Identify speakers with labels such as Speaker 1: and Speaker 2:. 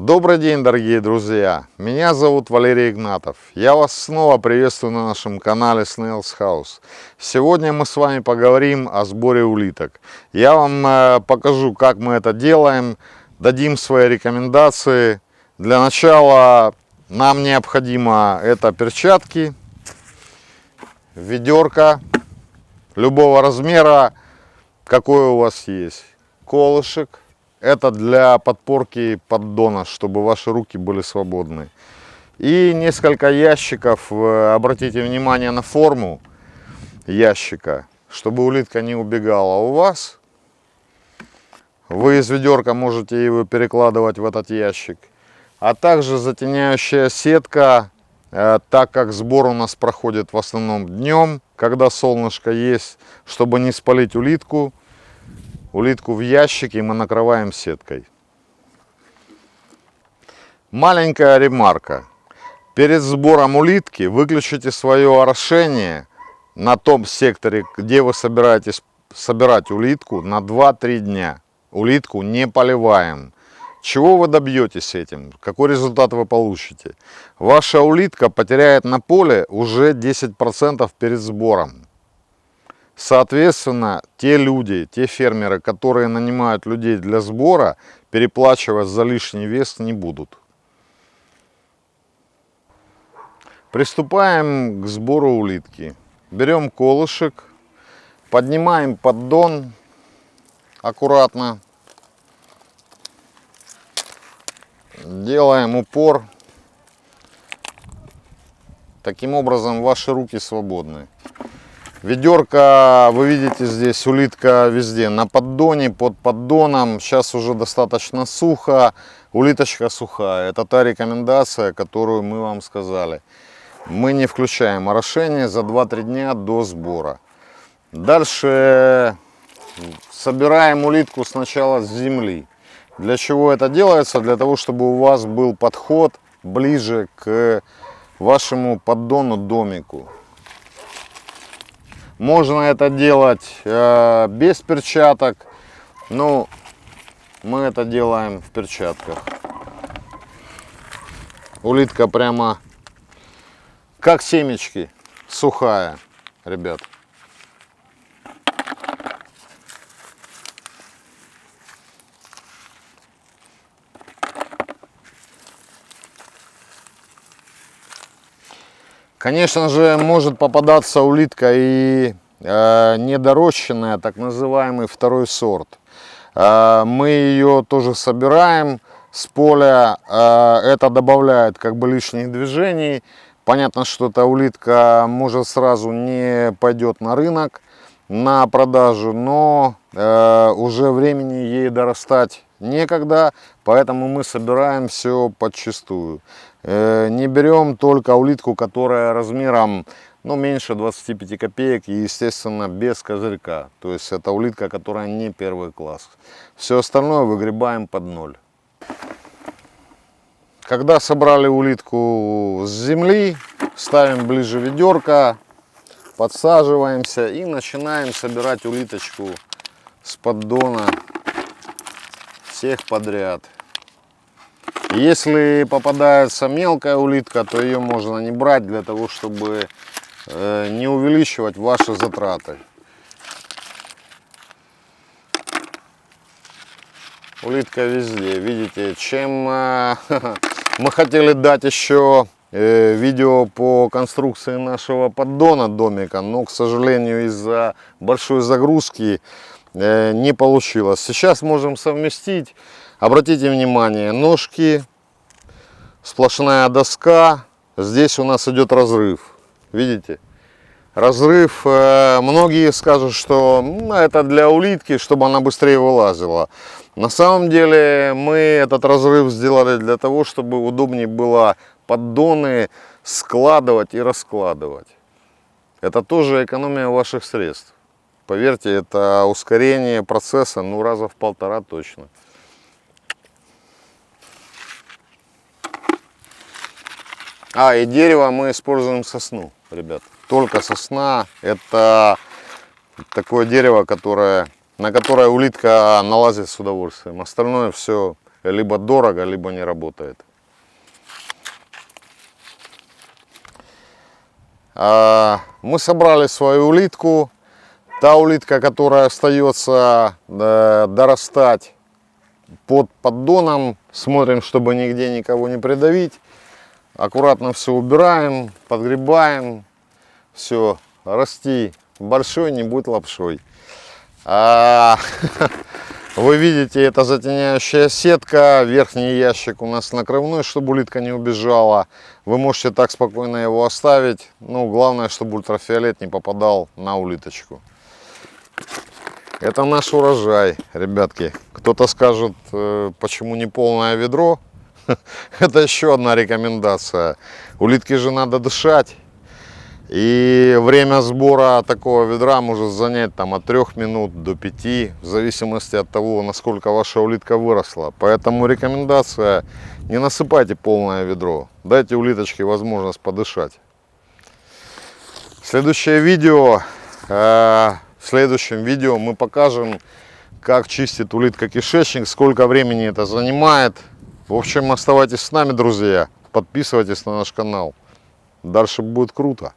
Speaker 1: Добрый день, дорогие друзья! Меня зовут Валерий Игнатов. Я вас снова приветствую на нашем канале Snails House. Сегодня мы с вами поговорим о сборе улиток. Я вам покажу, как мы это делаем, дадим свои рекомендации. Для начала нам необходимо это перчатки, ведерко любого размера, какой у вас есть, колышек. Это для подпорки поддона, чтобы ваши руки были свободны. И несколько ящиков. Обратите внимание на форму ящика, чтобы улитка не убегала у вас. Вы из ведерка можете его перекладывать в этот ящик. А также затеняющая сетка, так как сбор у нас проходит в основном днем, когда солнышко есть, чтобы не спалить улитку. Улитку в ящике мы накрываем сеткой. Маленькая ремарка. Перед сбором улитки выключите свое орошение на том секторе, где вы собираетесь собирать улитку, на 2-3 дня. Улитку не поливаем. Чего вы добьетесь этим? Какой результат вы получите? Ваша улитка потеряет на поле уже 10% перед сбором. Соответственно, те люди, те фермеры, которые нанимают людей для сбора, переплачивать за лишний вес не будут. Приступаем к сбору улитки. Берем колышек, поднимаем поддон аккуратно, делаем упор. Таким образом ваши руки свободны. Ведерко, вы видите, здесь улитка везде, на поддоне, под поддоном. Сейчас уже достаточно сухо, улиточка сухая. Это та рекомендация, которую мы вам сказали. Мы не включаем орошение за 2-3 дня до сбора. Дальше собираем улитку сначала с земли. Для чего это делается? Для того, чтобы у вас был подход ближе к вашему поддону, домику. Можно это делать без перчаток, но мы это делаем в перчатках. Улитка прямо как семечки, сухая, ребят. Конечно же, может попадаться улитка и недорощенная, так называемый второй сорт. Мы ее тоже собираем с поля. Это добавляет как бы лишних движений. Понятно, что эта улитка может сразу не пойдет на рынок на продажу, но уже времени ей дорастать некогда, поэтому мы собираем все подчистую. Не берем только улитку, которая размером меньше 25 копеек и, естественно, без козырька. То есть это улитка, которая не первый класс. Все остальное выгребаем под ноль. Когда собрали улитку с земли, ставим ближе ведерко, подсаживаемся и начинаем собирать улиточку с поддона всех подряд. Если попадается мелкая улитка, то ее можно не брать, для того, чтобы не увеличивать ваши затраты. Улитка везде, видите. Чем мы хотели дать еще видео по конструкции нашего поддона домика, но, к сожалению, из-за большой загрузки не получилось. Сейчас можем совместить. Обратите внимание, ножки, сплошная доска, здесь у нас идет разрыв, видите, разрыв. Многие скажут, что это для улитки, чтобы она быстрее вылазила. На самом деле мы этот разрыв сделали для того, чтобы удобнее было поддоны складывать и раскладывать. Это тоже экономия ваших средств. Поверьте, это ускорение процесса, раза в 1,5 точно. И дерево мы используем сосну, ребят. Только сосна. Это такое дерево, на которое улитка налазит с удовольствием. Остальное все либо дорого, либо не работает. Мы собрали свою улитку. Та улитка, которая остается дорастать под поддоном, смотрим, чтобы нигде никого не придавить. Аккуратно все убираем, подгребаем. Все, расти большой, не будь лапшой. Вы видите, это затеняющая сетка. Верхний ящик у нас накрывной, чтобы улитка не убежала. Вы можете так спокойно его оставить. Ну, главное, чтобы ультрафиолет не попадал на улиточку. Это наш урожай, ребятки. Кто-то скажет, почему не полное ведро. Это еще одна рекомендация. Улитке же надо дышать. И время сбора такого ведра может занять там, от 3 минут до 5, в зависимости от того, насколько ваша улитка выросла. Поэтому рекомендация: не насыпайте полное ведро. Дайте улиточке возможность подышать. В следующем видео мы покажем, как чистит улитка кишечник, сколько времени это занимает. В общем, оставайтесь с нами, друзья. Подписывайтесь на наш канал. Дальше будет круто.